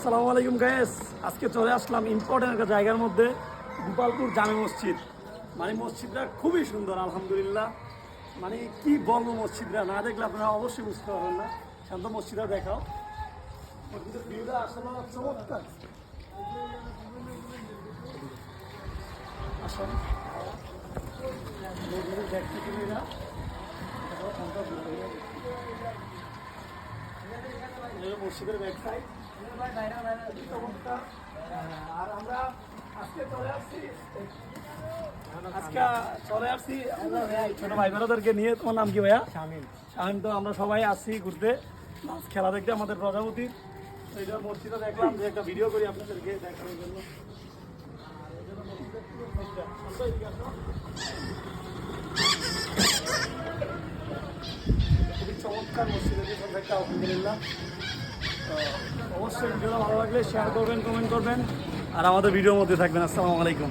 আসসালামু আলাইকুম গায়েস, আজকে চলে আসলাম ইম্পর্টেন্ট একটা জায়গার মধ্যে, গোপালপুর জামে মসজিদ। মানে মসজিদটা খুবই সুন্দর আলহামদুলিল্লাহ। মানে কি বলবো, মসজিদটা না দেখলে আপনারা অবশ্যই বুঝতে পারবেন না। শান্ত মসজিদটা দেখাও, মসজিদের ভিউটা আসলে চমৎকার। আসলে দেখতে তুমি না মসজিদের ব্যাক সাইড। আর আমরা আজকে চলে আসছি আমরা ছোট ভাই বোনদেরকে নিয়ে। তোমার নাম কি ভাইয়া? শামিম। শামিম। তো আমরা সবাই আসছি ঘুরতে, খেলা দেখতে আমাদের প্রজাপতির। এইটা মসজিদে দেখলাম যে একটা ভিডিও করি আপনাদেরকে দেখানোর জন্য। খুবই চমৎকার মসজিদের একটা আলহামদুলিল্লাহ। অবশ্যই ভিডিওটা ভালো লাগলে শেয়ার করবেন, কমেন্ট করবেন, আর আমাদের ভিডিওর মধ্যে থাকবেন। আসসালামু আলাইকুম।